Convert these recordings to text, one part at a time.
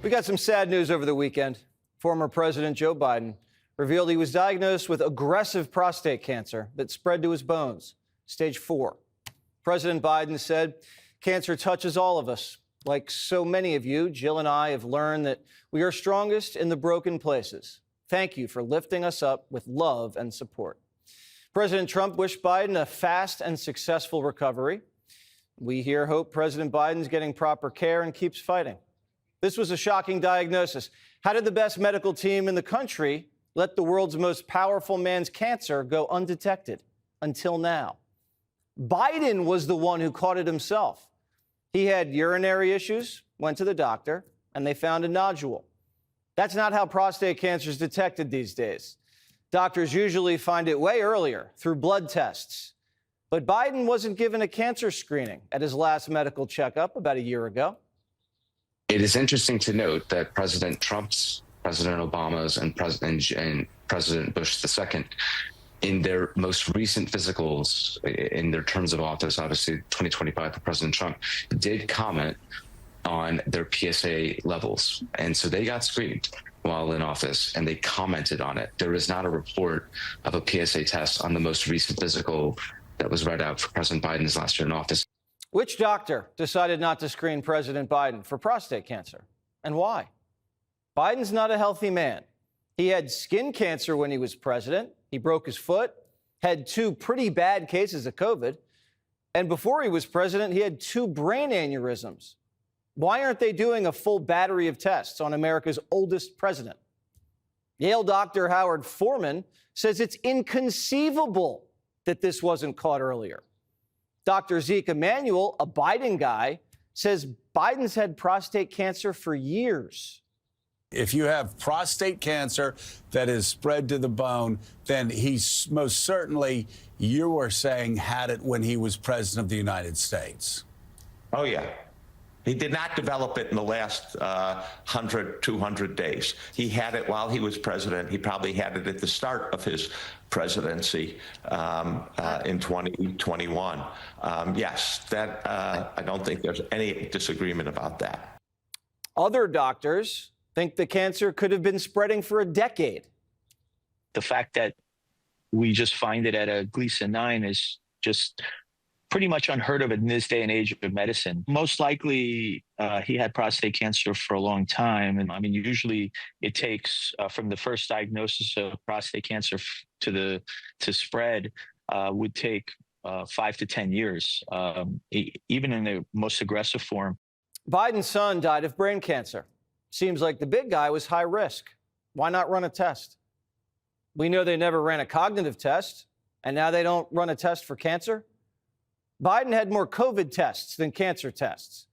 We got some sad news over the weekend. Former President Joe Biden revealed he was diagnosed with aggressive prostate cancer that spread to his bones, stage 4. President Biden said, "Cancer touches all of us. Like so many of you, Jill and I have learned that we are strongest in the broken places. Thank you for lifting us up with love and support." President Trump wished Biden a fast and successful recovery. We here hope President Biden's getting proper care and keeps fighting. This was a shocking diagnosis. How did the best medical team in the country let the world's most powerful man's cancer go undetected until now? Biden was the one who caught it himself. He had urinary issues, went to the doctor, and they found a nodule. That's not how prostate cancer is detected these days. Doctors usually find it way earlier through blood tests. But Biden wasn't given a cancer screening at his last medical checkup about a year ago. It is interesting to note that President Trump's, President Obama's, and President Bush II, in their most recent physicals, in their terms of office, obviously 2025 for President Trump, did comment on their PSA levels. And so they got screened while in office, and they commented on it. There is not a report of a PSA test on the most recent physical that was read out for President Biden's last year in office. Which doctor decided not to screen President Biden for prostate cancer, and why? Biden's not a healthy man. He had skin cancer when he was president. He broke his foot, had 2 pretty bad cases of COVID. And before he was president, he had 2 brain aneurysms. Why aren't they doing a full battery of tests on America's oldest president? Yale Dr. Howard Foreman says it's inconceivable that this wasn't caught earlier. Dr. Zeke Emanuel, a Biden guy, says Biden's had prostate cancer for years. If you have prostate cancer that is spread to the bone, then he's most certainly, you were saying, had it when he was president of the United States. Oh, yeah. He did not develop it in the last 100, 200 days. He had it while he was president. He probably had it at the start of his presidency in 2021. Yes, that I don't think there's any disagreement about that. Other doctors think the cancer could have been spreading for a decade. The fact that we just find it at a Gleason 9 is just pretty much unheard of in this day and age of medicine. Most likely, he had prostate cancer for a long time. And I mean, usually it takes from the first diagnosis of prostate cancer to spread would take 5 to 10 years, even in the most aggressive form. Biden's son died of brain cancer. Seems like the big guy was high risk. Why not run a test? We know they never ran a cognitive test, and now they don't run a test for cancer. Biden had more COVID tests than cancer tests.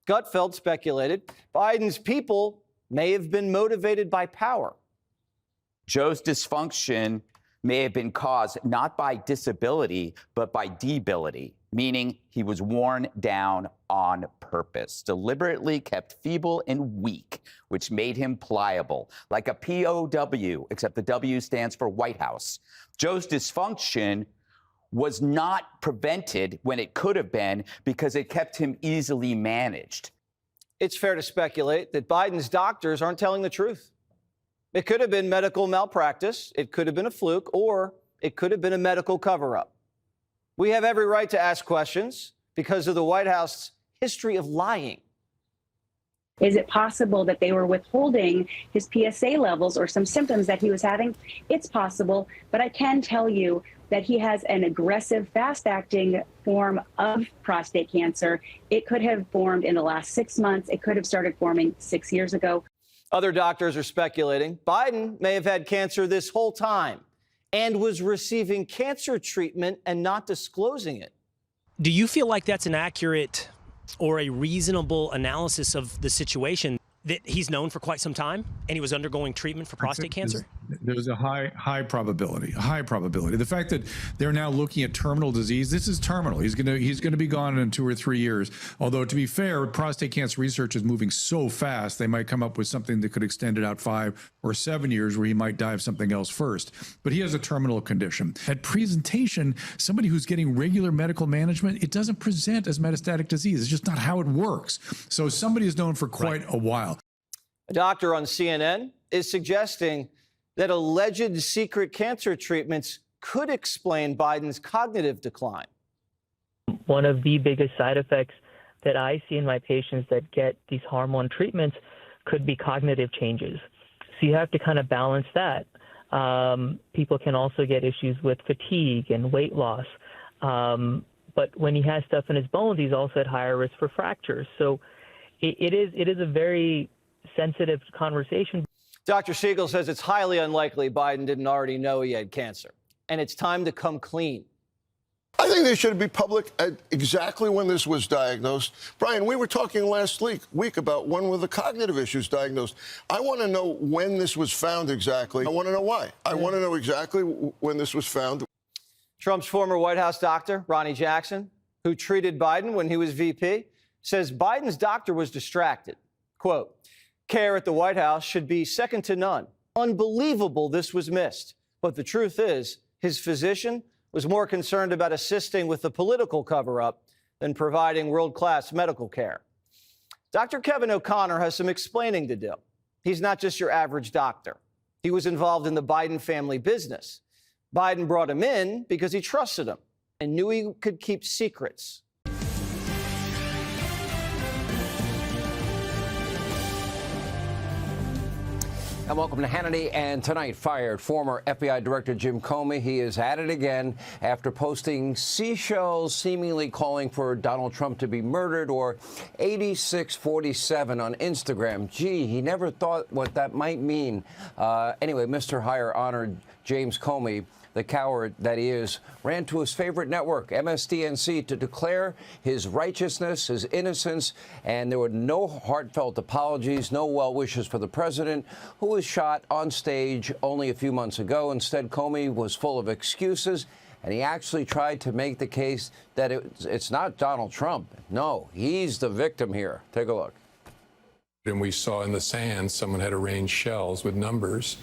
Gutfeld speculated Biden's people may have been motivated by power. Joe's dysfunction may have been caused not by disability, but by debility, meaning he was worn down on purpose, deliberately kept feeble and weak, which made him pliable, like a POW, except the W stands for White House. Joe's dysfunction was not prevented when it could have been because it kept him easily managed. It's fair to speculate that Biden's doctors aren't telling the truth. It could have been medical malpractice, it could have been a fluke, or it could have been a medical cover-up. We have every right to ask questions because of the White House's history of lying. Is it possible that they were withholding his PSA levels or some symptoms that he was having? It's possible, but I can tell you that he has an aggressive, fast-acting form of prostate cancer. It could have formed in the last 6 months. It could have started forming 6 years ago. Other doctors are speculating Biden may have had cancer this whole time and was receiving cancer treatment and not disclosing it. Do you feel like that's an accurate or a reasonable analysis of the situation, that he's known for quite some time and he was undergoing treatment for prostate cancer? There's a high probability. The fact that they're now looking at terminal disease, this is terminal. He's gonna be gone in 2 or 3 years. Although, to be fair, prostate cancer research is moving so fast, they might come up with something that could extend it out 5 or 7 years where he might die of something else first. But he has a terminal condition. At presentation, somebody who's getting regular medical management, it doesn't present as metastatic disease. It's just not how it works. So somebody is known for quite a while. A doctor on CNN is suggesting that alleged secret cancer treatments could explain Biden's cognitive decline. One of the biggest side effects that I see in my patients that get these hormone treatments could be cognitive changes. So you have to kind of balance that. People can also get issues with fatigue and weight loss. But when he has stuff in his bones, he's also at higher risk for fractures. So it is a very sensitive conversation. Dr. Siegel says it's highly unlikely Biden didn't already know he had cancer, and it's time to come clean. I think they should be public at exactly when this was diagnosed. Brian, we were talking last week about when were the cognitive issues diagnosed. I want to know when this was found exactly. I want to know why. I want to know exactly when this was found. Trump's former White House doctor, Ronnie Jackson, who treated Biden when he was VP, says Biden's doctor was distracted. Quote, care at the White House should be second to none. Unbelievable this was missed. But the truth is, his physician was more concerned about assisting with the political cover-up than providing world-class medical care. Dr. Kevin O'Connor has some explaining to do. He's not just your average doctor. He was involved in the Biden family business. Biden brought him in because he trusted him and knew he could keep secrets. And welcome to Hannity. And tonight, fired former FBI Director Jim Comey. He is at it again after posting seashells seemingly calling for Donald Trump to be murdered, or 8647 on Instagram. Gee, he never thought what that might mean. Anyway, Mr. Higher Honored James Comey, the coward that he is, ran to his favorite network, MSDNC, to declare his righteousness, his innocence, and there were no heartfelt apologies, no well wishes for the president, who was shot on stage only a few months ago. Instead, Comey was full of excuses, and he actually tried to make the case that it's not Donald Trump. No, he's the victim here. Take a look. And we saw in the sand someone had arranged shells with numbers.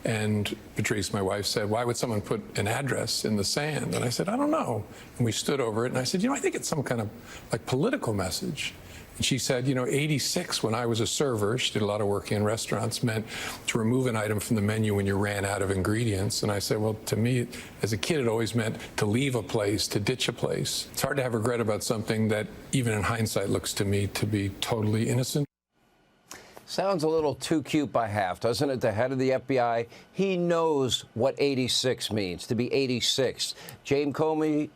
And Patrice, my wife, said, why would someone put an address in the sand? And I said, I don't know. And we stood over it, and I said, I think it's some kind of like political message. And she said, 86, when I was a server, she did a lot of work in restaurants, meant to remove an item from the menu when you ran out of ingredients. And I said, well, to me, as a kid, it always meant to leave a place, to ditch a place. It's hard to have regret about something that, even in hindsight, looks to me to be totally innocent. Sounds a little too cute by half, doesn't it? The head of the FBI, he knows what 86 means, to be 86. James Comey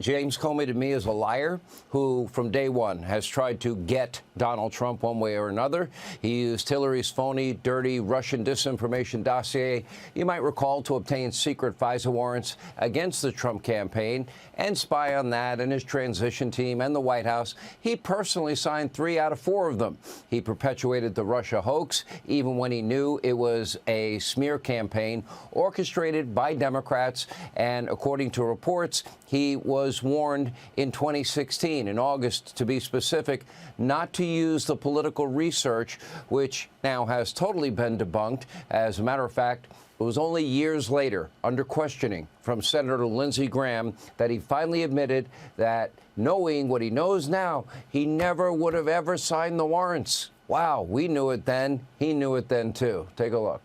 to me is a liar who, from day one, has tried to get Donald Trump one way or another. He used Hillary's phony, dirty Russian disinformation dossier, you might recall, to obtain secret FISA warrants against the Trump campaign and spy on that and his transition team and the White House. He personally signed 3 out of 4 of them. He perpetuated the Russia hoax, even when he knew it was a smear campaign orchestrated by Democrats. And according to reports, he was warned in 2016, in August to be specific, not to use the political research, which now has totally been debunked. As a matter of fact, it was only years later, under questioning from Senator Lindsey Graham, that he finally admitted that, knowing what he knows now, he never would have ever signed the warrants. Wow, we knew it then. He knew it then, too. Take a look.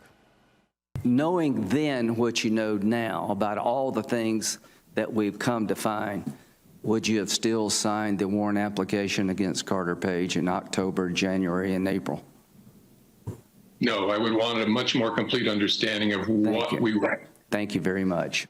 Knowing then what you know now about all the things that we've come to find, would you have still signed the warrant application against Carter Page in October, January, and April? No, I would want a much more complete understanding of what we were. Thank you very much.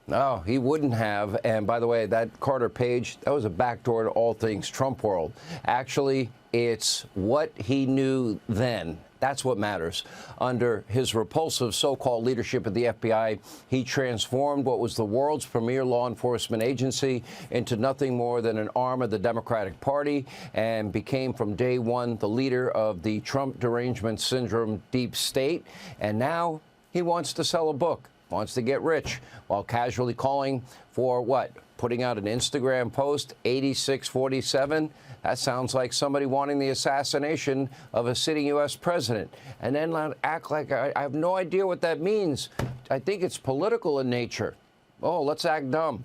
No, he wouldn't have. And by the way, that Carter Page, that was a backdoor to all things Trump world. Actually, it's what he knew then. That's what matters. Under his repulsive so-called leadership of the FBI, he transformed what was the world's premier law enforcement agency into nothing more than an arm of the Democratic Party, and became from day one the leader of the Trump derangement syndrome deep state. And now he wants to sell a book, wants to get rich, while casually calling for what? Putting out an Instagram post, 8647. That sounds like somebody wanting the assassination of a sitting U.S. president. And then act like I have no idea what that means. I think it's political in nature. Oh, let's act dumb.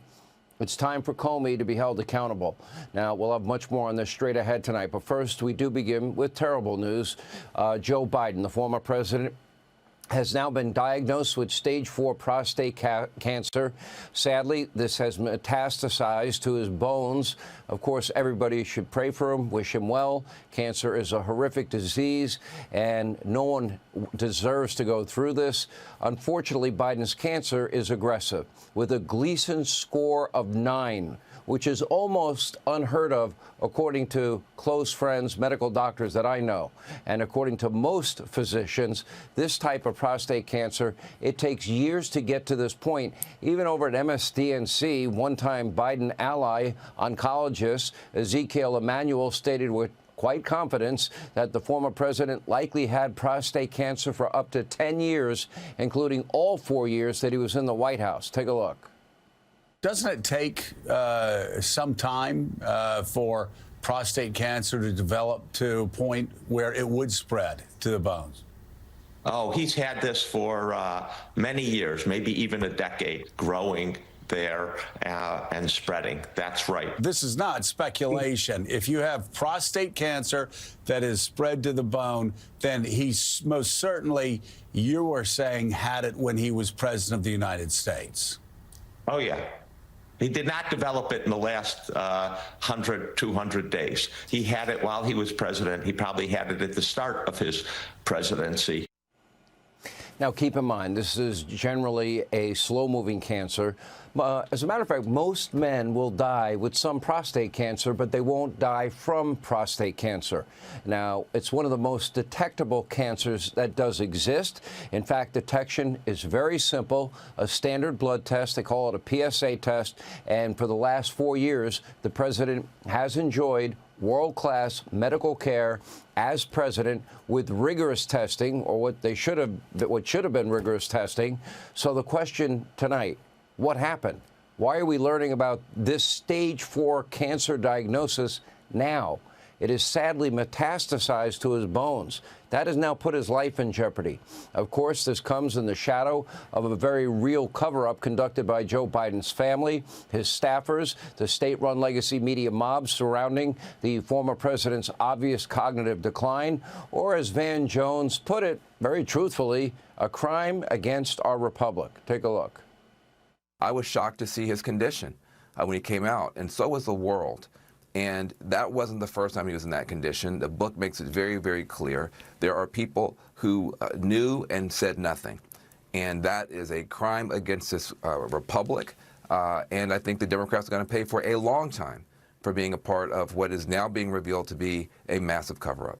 It's time for Comey to be held accountable. Now, we'll have much more on this straight ahead tonight. But first, we do begin with terrible news. Joe Biden, the former president, has now been diagnosed with stage 4 prostate cancer. Sadly, this has metastasized to his bones. Of course, everybody should pray for him, wish him well. Cancer is a horrific disease, and no one deserves to go through this. Unfortunately, Biden's cancer is aggressive, with a Gleason score of 9, which is almost unheard of, according to close friends, medical doctors that I know. And according to most physicians, this type of prostate cancer, it takes years to get to this point. Even over at MSDNC, one-time Biden ally oncologist Ezekiel Emanuel stated with quite confidence that the former president likely had prostate cancer for up to 10 years, including all 4 years that he was in the White House. Take a look. Doesn't it take some time for prostate cancer to develop to a point where it would spread to the bones? Oh, he's had this for many years, maybe even a decade, growing there and spreading. That's right. This is not speculation. If you have prostate cancer that is spread to the bone, then he's most certainly, you were saying, had it when he was president of the United States. Oh, yeah. He did not develop it in the last 100, 200 days. He had it while he was president. He probably had it at the start of his presidency. Now, keep in mind, this is generally a slow-moving cancer. As a matter of fact, most men will die with some prostate cancer, but they won't die from prostate cancer. Now, it's one of the most detectable cancers that does exist. In fact, detection is very simple. A standard blood test, they call it a PSA test, and for the last 4 years, the president has enjoyed world-class medical care as president with rigorous testing, or what should have been rigorous testing. So the question tonight, what happened? Why are we learning about this stage 4 cancer diagnosis now? It is sadly metastasized to his bones. That has now put his life in jeopardy. Of course, this comes in the shadow of a very real cover-up conducted by Joe Biden's family, his staffers, the state-run legacy media mob surrounding the former president's obvious cognitive decline, or as Van Jones put it, very truthfully, a crime against our republic. Take a look. I was shocked to see his condition when he came out, and so was the world. And that wasn't the first time he was in that condition. The book makes it very, very clear. There are people who knew and said nothing. And that is a crime against this republic. And I think the Democrats are going to pay for a long time for being a part of what is now being revealed to be a massive cover-up.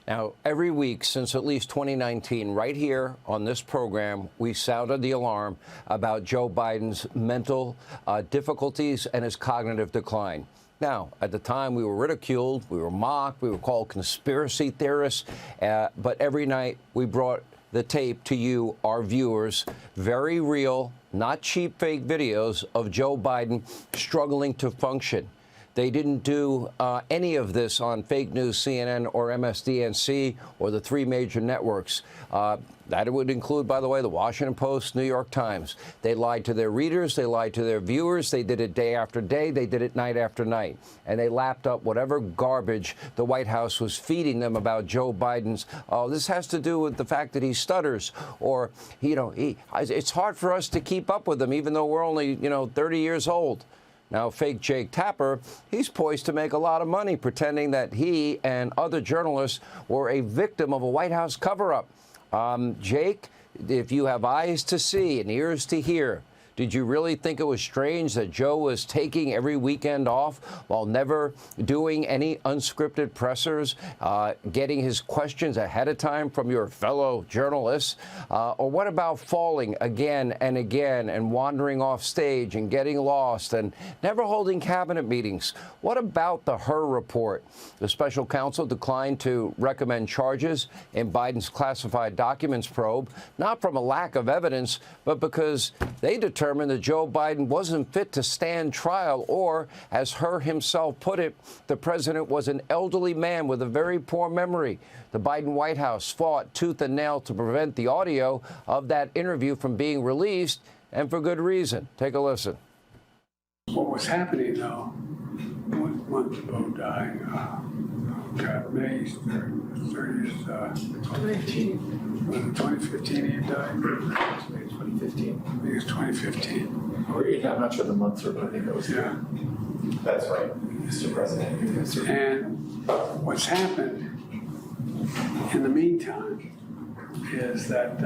Now, every week since at least 2019, right here on this program, we sounded the alarm about Joe Biden's mental difficulties and his cognitive decline. Now, at the time, we were ridiculed, we were mocked, we were called conspiracy theorists, but every night we brought the tape to you, our viewers, very real, not cheap fake videos of Joe Biden struggling to function. They didn't do any of this on fake news, CNN or MSDNC or the 3 major networks. That would include, by the way, the Washington Post, New York Times. They lied to their readers. They lied to their viewers. They did it day after day. They did it night after night. And they lapped up whatever garbage the White House was feeding them about Joe Biden's. Oh, this has to do with the fact that he stutters, or, it's hard for us to keep up with him, even though we're only, 30 years old. Now, fake Jake Tapper, he's poised to make a lot of money pretending that he and other journalists were a victim of a White House cover-up. Jake, if you have eyes to see and ears to hear, did you really think it was strange that Joe was taking every weekend off while never doing any unscripted pressers, getting his questions ahead of time from your fellow journalists? Or what about falling again and again and wandering off stage and getting lost and never holding cabinet meetings? What about the Hur report? The special counsel declined to recommend charges in Biden's classified documents probe, not from a lack of evidence, but because they determined that Joe Biden wasn't fit to stand trial, or, as Hur himself put it, the president was an elderly man with a very poor memory. The Biden White House fought tooth and nail to prevent the audio of that interview from being released, and for good reason. Take a listen. What was happening, though, 1 month ago died, May 30th, 2015. Was it 2015 he died? Maybe 2015. I think it's 2015. Or I'm not sure the months are, but I think it was. Yeah. That's right, Mr. President. And what's happened in the meantime is that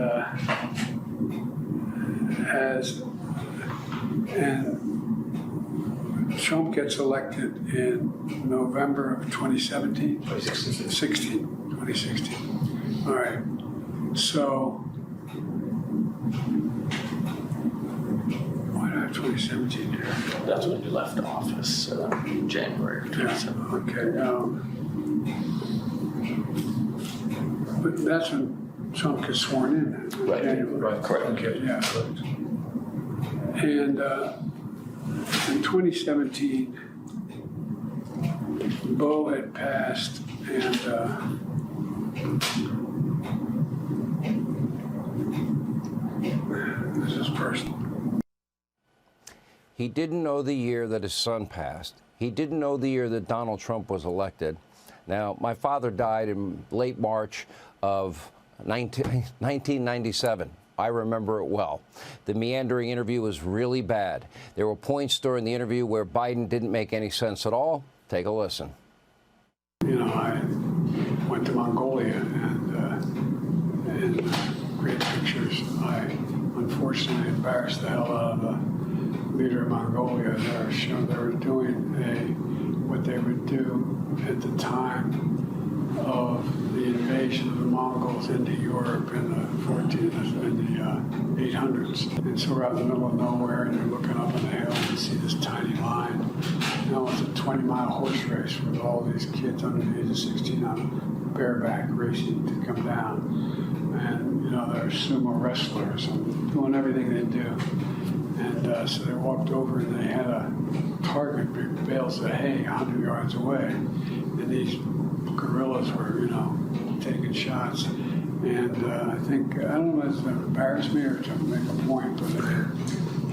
Trump gets elected in November of 2017? 2016. All right. So, why do I have 2017 here? That's when you left office, January of 2017. Yeah, okay. But that's when Trump gets sworn in. Right. January. Right. Correct. Okay, yeah. And in 2017, Beau had passed, and this is personal. He didn't know the year that his son passed. He didn't know the year that Donald Trump was elected. Now, my father died in late March of 1997. I remember it well. The meandering interview was really bad. There were points during the interview where Biden didn't make any sense at all. Take a listen. You know, I went to Mongolia and great pictures. I unfortunately embarrassed the hell out of the leader of Mongolia. They were doing what they would do at the time of the invasion of the Mongols into Europe in the 800s. And so we're out in the middle of nowhere, and you're looking up on the hill and you see this tiny line. Now it's a 20-mile horse race with all these kids under the age of 16 on bareback racing to come down. And, you know, they're sumo wrestlers and doing everything they do. And so they walked over and they had a target, big bales of hay 100 yards away. And these guerrillas were, you know, taking shots. And I think, I don't know if it's embarrassed me or to make a point, but they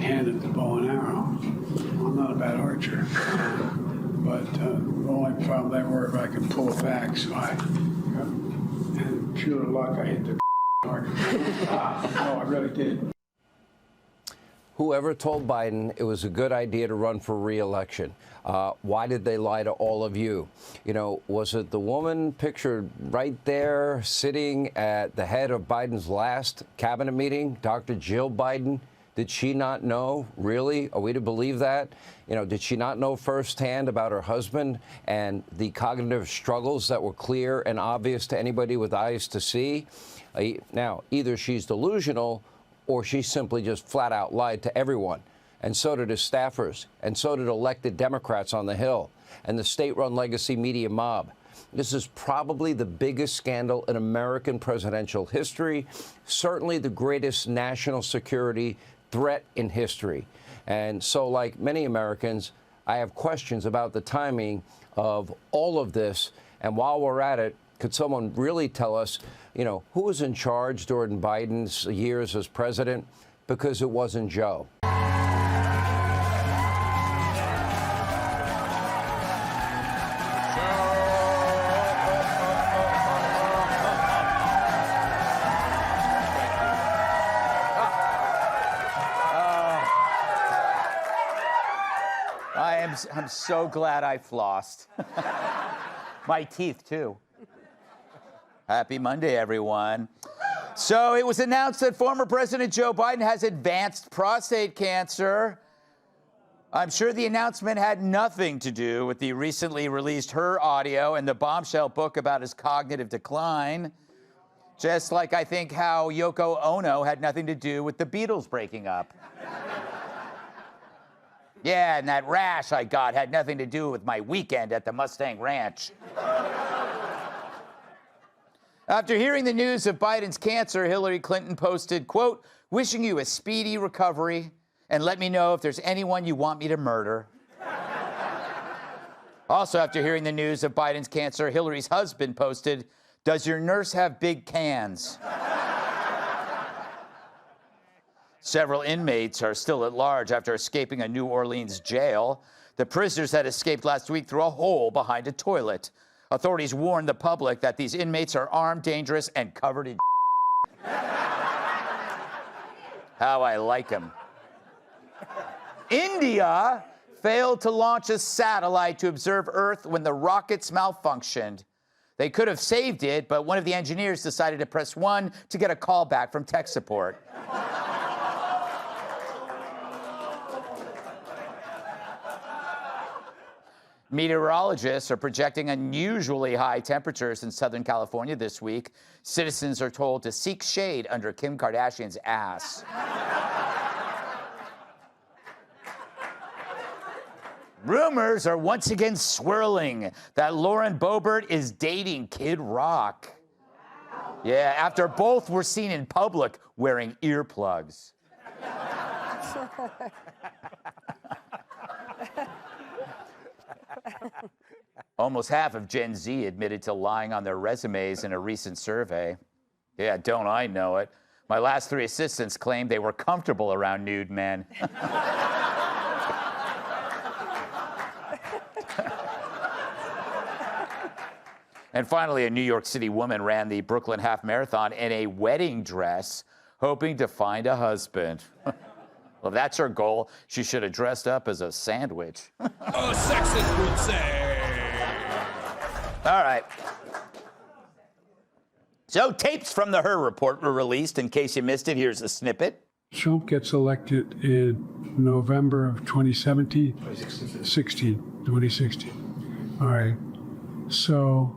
handed the bow and arrow. I'm not a bad archer. But the only problem they were if I could pull it back, so and pure luck, I hit the target. No, I really did. Whoever told Biden it was a good idea to run for re-election? Why did they lie to all of you? You know, was it the woman pictured right there sitting at the head of Biden's last cabinet meeting, Dr. Jill Biden? Did she not know? Really? Are we to believe that? You know, did she not know firsthand about her husband and the cognitive struggles that were clear and obvious to anybody with eyes to see? Now, either she's delusional or she simply just flat out lied to everyone. And so did his staffers, and so did elected Democrats on the Hill, and the state-run legacy media mob. This is probably the biggest scandal in American presidential history, certainly the greatest national security threat in history. And so, like many Americans, I have questions about the timing of all of this. And while we're at it, could someone really tell us, you know, who was in charge during Biden's years as president? Because it wasn't Joe. I'm so glad I flossed. My teeth, too. Happy Monday, everyone. So it was announced that former President Joe Biden has advanced prostate cancer. I'm sure the announcement had nothing to do with the recently released Her audio and the bombshell book about his cognitive decline. Just like I think how Yoko Ono had nothing to do with the Beatles breaking up. Yeah, and that rash I got had nothing to do with my weekend at the Mustang Ranch. After hearing the news of Biden's cancer, Hillary Clinton posted, quote, "Wishing you a speedy recovery, and let me know if there's anyone you want me to murder." Also, after hearing the news of Biden's cancer, Hillary's husband posted, "Does your nurse have big cans?" Several inmates are still at large after escaping a New Orleans jail. The prisoners had escaped last week through a hole behind a toilet. Authorities warned the public that these inmates are armed, dangerous, and covered in How I like them. India failed to launch a satellite to observe Earth when the rockets malfunctioned. They could have saved it, but one of the engineers decided to press 1 to get a call back from tech support. Meteorologists are projecting unusually high temperatures in Southern California this week. Citizens are told to seek shade under Kim Kardashian's ass. Rumors are once again swirling that Lauren Boebert is dating Kid Rock. Yeah, after both were seen in public wearing earplugs. Almost half of Gen Z admitted to lying on their resumes in a recent survey. Yeah, don't I know it? My last 3 assistants claimed they were comfortable around nude men. And finally, a New York City woman ran the Brooklyn Half Marathon in a wedding dress, hoping to find a husband. Well, if that's her goal, she should have dressed up as a sandwich. A sexist would say. All right. So tapes from the Her Report were released. In case you missed it, here's a snippet. Trump gets elected in November of 2017? 2016. All right. So,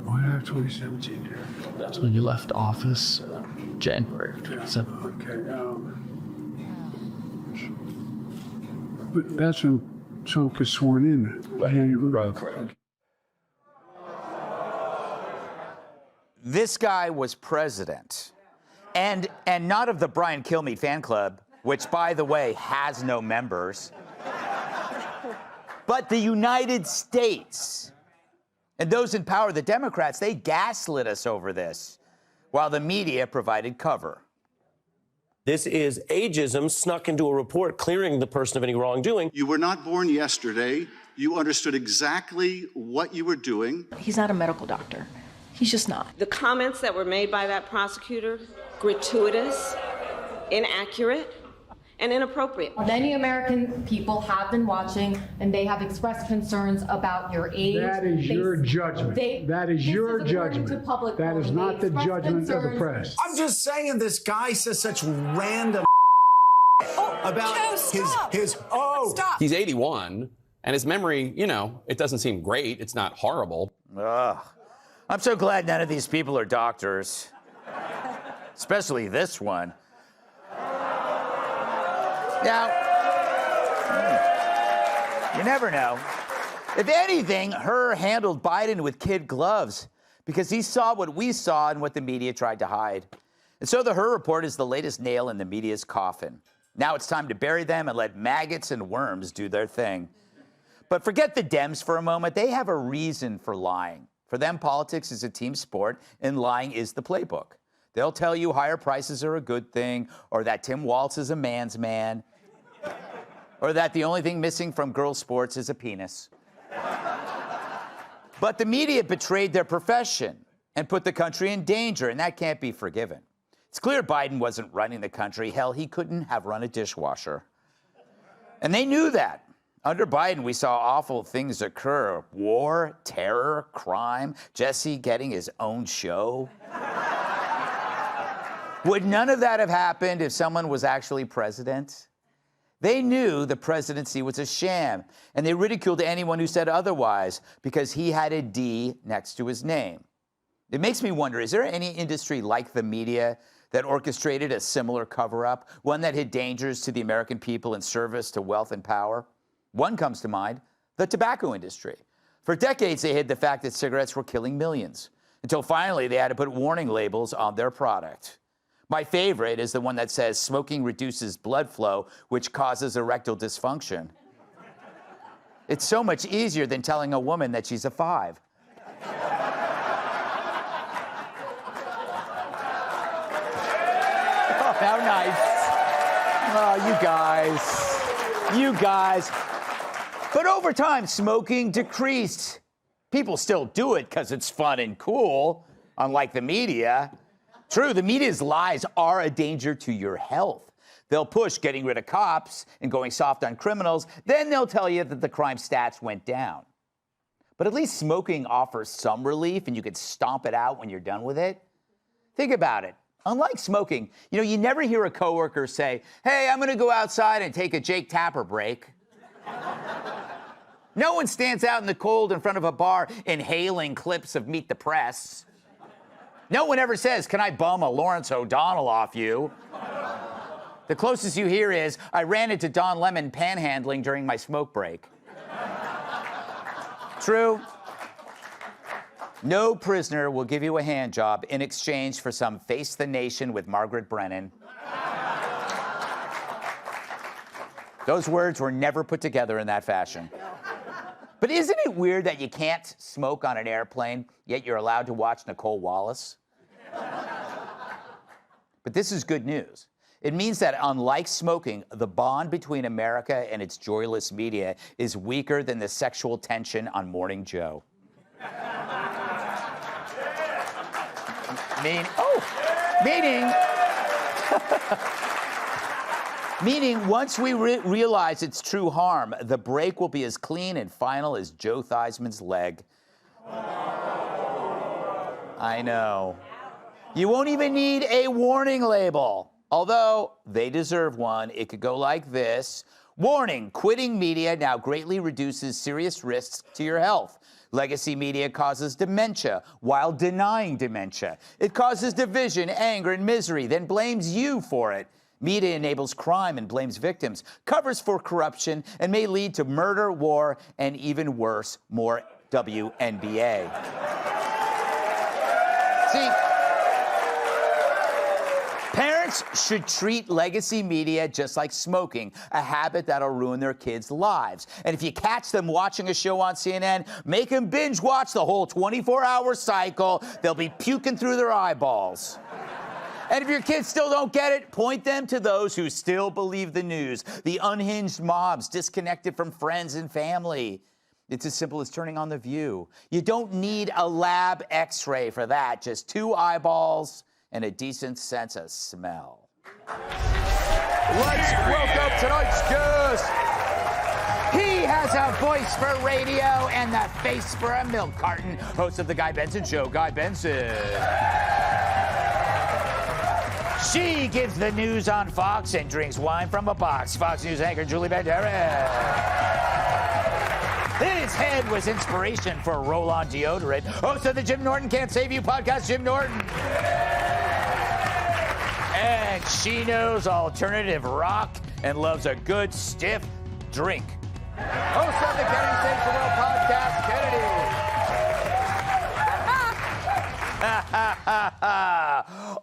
why do I have 2017 here? That's when you left office, January of 2017. Okay. But that's when Trump gets sworn in. Correct. This guy was president, and not of the Brian Kilmeade fan club, which, by the way, has no members, but the United States. And those in power, the Democrats, they gaslit us over this, while the media provided cover. This is ageism snuck into a report clearing the person of any wrongdoing. You were not born yesterday. You understood exactly what you were doing. He's not a medical doctor. He's just not. The comments that were made by that prosecutor, gratuitous, inaccurate, and inappropriate. Many American people have been watching, and they have expressed concerns about your age. That is your judgment. That is your judgment. That is not the judgment of the press. I'm just saying this guy says such random about his Stop. He's 81, and his memory, it doesn't seem great. It's not horrible. Ugh. I'm so glad none of these people are doctors, especially this one. Now, you never know. If anything, Her handled Biden with kid gloves because he saw what we saw and what the media tried to hide. And so the Her Report is the latest nail in the media's coffin. Now it's time to bury them and let maggots and worms do their thing. But forget the Dems for a moment. They have a reason for lying. For them, politics is a team sport, and lying is the playbook. They'll tell you higher prices are a good thing, or that Tim Walz is a man's man, or that the only thing missing from girls' sports is a penis. But the media betrayed their profession and put the country in danger, and that can't be forgiven. It's clear Biden wasn't running the country. Hell, he couldn't have run a dishwasher. And they knew that. Under Biden, we saw awful things occur. War, terror, crime, Jesse getting his own show. Would none of that have happened if someone was actually president? They knew the presidency was a sham, and they ridiculed anyone who said otherwise because he had a D next to his name. It makes me wonder, is there any industry like the media that orchestrated a similar cover-up, one that hid dangers to the American people in service to wealth and power? One comes to mind, the tobacco industry. For decades, they hid the fact that cigarettes were killing millions, until finally they had to put warning labels on their product. My favorite is the one that says smoking reduces blood flow, which causes erectile dysfunction. It's so much easier than telling a woman that she's a 5. How nice. Oh, you guys. But over time, smoking decreased. People still do it because it's fun and cool, unlike the media. True, the media's lies are a danger to your health. They'll push getting rid of cops and going soft on criminals. Then they'll tell you that the crime stats went down. But at least smoking offers some relief, and you can stomp it out when you're done with it. Think about it. Unlike smoking, you never hear a coworker say, "Hey, I'm going to go outside and take a Jake Tapper break." No one stands out in the cold in front of a bar inhaling clips of Meet the Press. No one ever says, "Can I bum a Lawrence O'Donnell off you?" The closest you hear is, "I ran into Don Lemon panhandling during my smoke break." True. No prisoner will give you a hand job in exchange for some Face the Nation with Margaret Brennan. Those words were never put together in that fashion. But isn't it weird that you can't smoke on an airplane, yet you're allowed to watch Nicole Wallace? But this is good news. It means that unlike smoking, the bond between America and its joyless media is weaker than the sexual tension on Morning Joe. Meaning, once we realize its true harm, the break will be as clean and final as Joe Theismann's leg. I know. You won't even need a warning label. Although they deserve one. It could go like this. Warning, quitting media now greatly reduces serious risks to your health. Legacy media causes dementia while denying dementia. It causes division, anger, and misery, then blames you for it. Media enables crime and blames victims, covers for corruption, and may lead to murder, war, and even worse, more WNBA. See, parents should treat legacy media just like smoking, a habit that'll ruin their kids' lives. And if you catch them watching a show on CNN, make them binge watch the whole 24-hour cycle. They'll be puking through their eyeballs. And if your kids still don't get it, point them to those who still believe the news, the unhinged mobs disconnected from friends and family. It's as simple as turning on The View. You don't need a lab x-ray for that, just 2 eyeballs and a decent sense of smell. Let's welcome tonight's guest. He has a voice for radio and the face for a milk carton. Host of The Guy Benson Show, Guy Benson. She gives the news on Fox and drinks wine from a box. Fox News anchor Julie Banderas. His head was inspiration for roll-on deodorant. Host of the Jim Norton Can't Save You podcast, Jim Norton. And she knows alternative rock and loves a good stiff drink. Host of the Kennedy Saves the World podcast, Kennedy.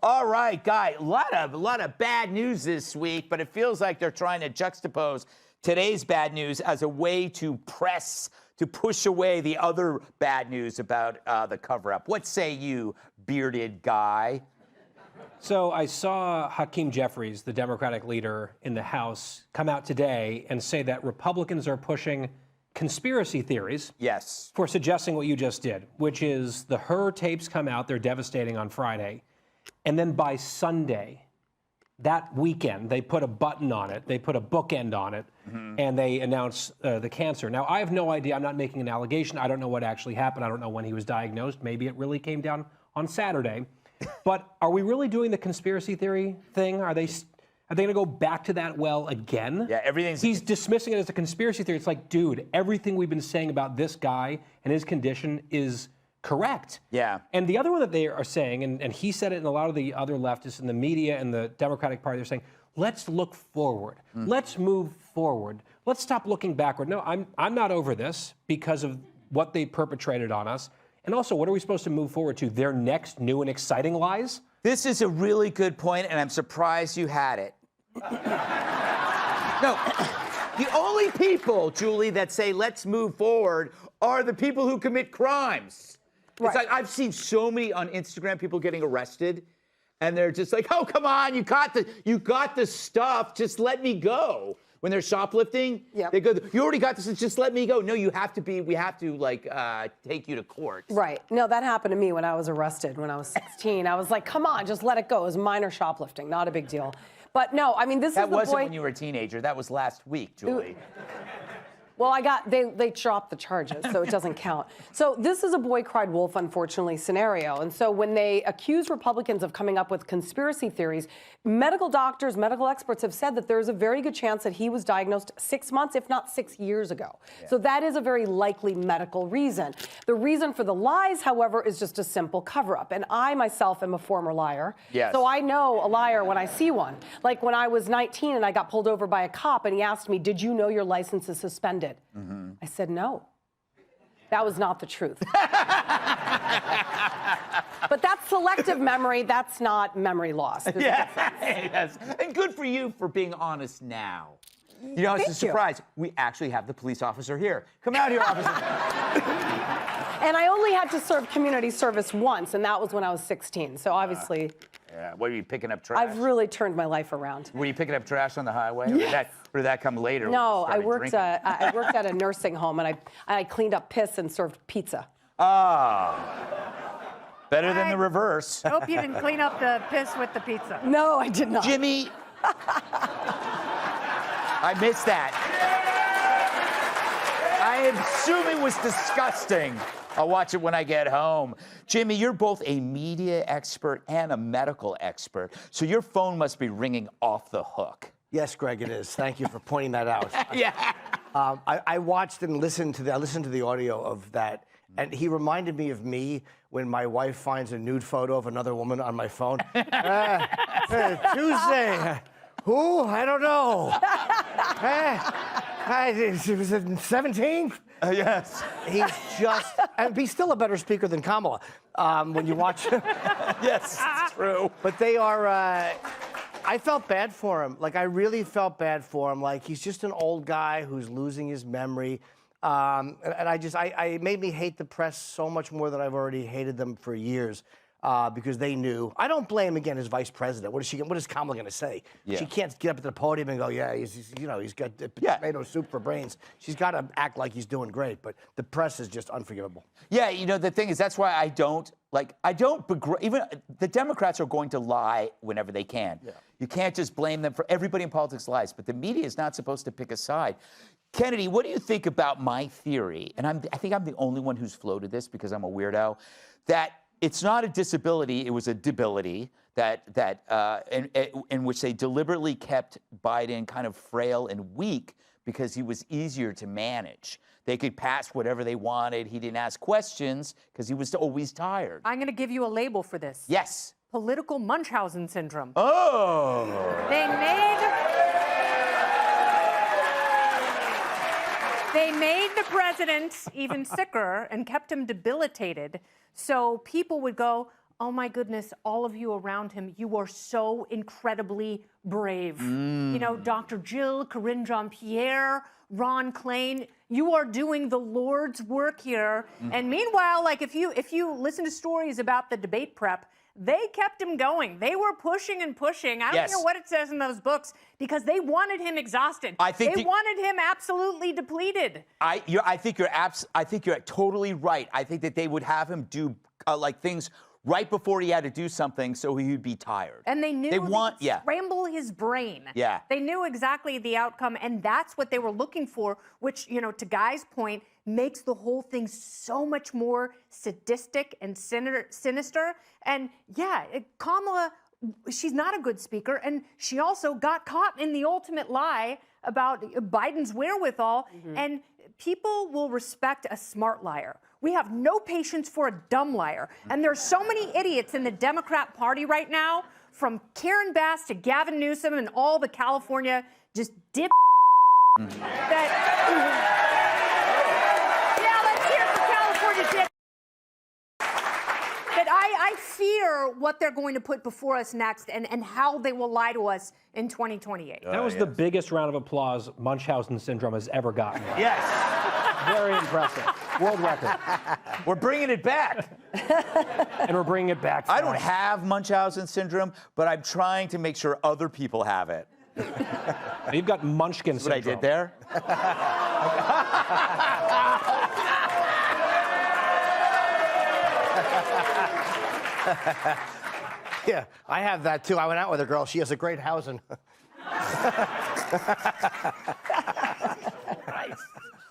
All right, Guy, a lot of bad news this week, but it feels like they're trying to juxtapose today's bad news as a way to push away the other bad news about the cover-up. What say you, bearded guy? So I saw Hakeem Jeffries, the Democratic leader in the House, come out today and say that Republicans are pushing conspiracy theories. Yes. For suggesting what you just did, which is the Her tapes come out, they're devastating on Friday. And then by Sunday, that weekend, they put a button on it, they put a bookend on it, and they announce the cancer. Now, I have no idea. I'm not making an allegation. I don't know what actually happened. I don't know when he was diagnosed. Maybe it really came down on Saturday. But are we really doing the conspiracy theory thing? Are they going to go back to that well again? Yeah, He's dismissing it as a conspiracy theory. It's like, dude, everything we've been saying about this guy and his condition is correct. Yeah. And the other one that they are saying, and he said it, and a lot of the other leftists in the media and the Democratic Party, they're saying, let's look forward. Let's move forward. Let's stop looking backward. No, I'm not over this because of what they perpetrated on us. And also, what are we supposed to move forward to? Their next new and exciting lies? This is a really good point, and I'm surprised you had it. No, the only people, Julie, that say let's move forward are the people who commit crimes. Right. It's like I've seen so many on Instagram people getting arrested, and they're just like, "Oh, come on, you got the stuff. Just let me go." When they're shoplifting, they go, "You already got this. Just let me go." No, we have to like take you to court. Right. No, that happened to me when I was arrested when I was 16. I was like, come on, just let it go. It was minor shoplifting, not a big deal. But no, I mean, this is the boy. That wasn't when you were a teenager. That was last week, Julie. Well, they dropped the charges, so it doesn't count. So this is a boy cried wolf, unfortunately, scenario. And so when they accuse Republicans of coming up with conspiracy theories, medical doctors, medical experts have said that there's a very good chance that he was diagnosed 6 months, if not 6 years ago. Yeah. So that is a very likely medical reason. The reason for the lies, however, is just a simple cover-up. And I myself am a former liar. Yes. So I know a liar when I see one. Like when I was 19 and I got pulled over by a cop and he asked me, "Did you know your license is suspended?" Mm-hmm. I said, "No." That was not the truth. But that's selective memory. That's not memory loss. There's a difference. Yes. And good for you for being honest now. You know, it's a surprise. We actually have the police officer here. Come out here, officer. And I only had to serve community service once, and that was when I was 16. So obviously... Yeah. What, were you picking up trash? I've really turned my life around. Were you picking up trash on the highway? Yes. Or did that come later? No, I worked at a nursing home, and I cleaned up piss and served pizza. Ah. Better than the reverse. I hope you didn't clean up the piss with the pizza. No, I did not. Jimmy. I missed that. I assume it was disgusting. I'll watch it when I get home. Jimmy, you're both a media expert and a medical expert, so your phone must be ringing off the hook. Yes, Greg, it is. Thank you for pointing that out. Yeah. I watched and listened to the audio of that, and he reminded me of me when my wife finds a nude photo of another woman on my phone. Tuesday. Who? I don't know. Was it 17th? Yes. He's just, and he's still a better speaker than Kamala when you watch him. Yes, it's true. But they are, I felt bad for him. Like, I really felt bad for him. Like, he's just an old guy who's losing his memory. And it made me hate the press so much more than I've already hated them for years. Because they knew. I don't blame, again, his vice president. What is Kamala going to say? Yeah. She can't get up at the podium and go, yeah, he's got tomato soup for brains. She's got to act like he's doing great, but the press is just unforgivable. Yeah, you know, the thing is, that's why even the Democrats are going to lie whenever they can. Yeah. You can't just blame them for everybody in politics lies, but the media is not supposed to pick a side. Kennedy, what do you think about my theory? And I think I'm the only one who's floated this because I'm a weirdo, that it's not a disability, it was a debility in which they deliberately kept Biden kind of frail and weak because he was easier to manage. They could pass whatever they wanted. He didn't ask questions because he was always tired. I'm going to give you a label for this. Yes. Political Munchausen syndrome. Oh. They made the president even sicker and kept him debilitated. So people would go, "Oh my goodness, all of you around him, you are so incredibly brave." You know, Dr. Jill, Corinne Jean-Pierre, Ron Klain, you are doing the Lord's work here. And meanwhile, like if you listen to stories about the debate prep, they kept him going. They were pushing and pushing. I don't care what it says in those books because they wanted him exhausted. They wanted him absolutely depleted. I think you're totally right. I think that they would have him do things right before he had to do something so he would be tired. And they knew they could scramble his brain. Yeah. They knew exactly the outcome, and that's what they were looking for, which, you know, to Guy's point, makes the whole thing so much more sadistic and sinister. And yeah, Kamala, she's not a good speaker, and she also got caught in the ultimate lie about Biden's wherewithal, and people will respect a smart liar. We have no patience for a dumb liar. And there's so many idiots in the Democrat Party right now, from Karen Bass to Gavin Newsom and all the California just dip that... let's hear it for California dip. That I fear what they're going to put before us next and how they will lie to us in 2028. That was the biggest round of applause Munchausen syndrome has ever gotten. Yes. Very impressive. World record. We're bringing it back. And we're bringing it back. I don't have Munchausen syndrome, but I'm trying to make sure other people have it. You've got Munchkin syndrome. What I did there? Yeah, I have that too. I went out with a girl. She has a great housing.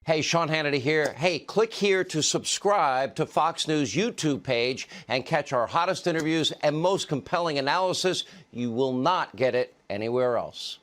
Hey, Sean Hannity here. Hey, click here to subscribe to Fox News YouTube page and catch our hottest interviews and most compelling analysis. You will not get it anywhere else.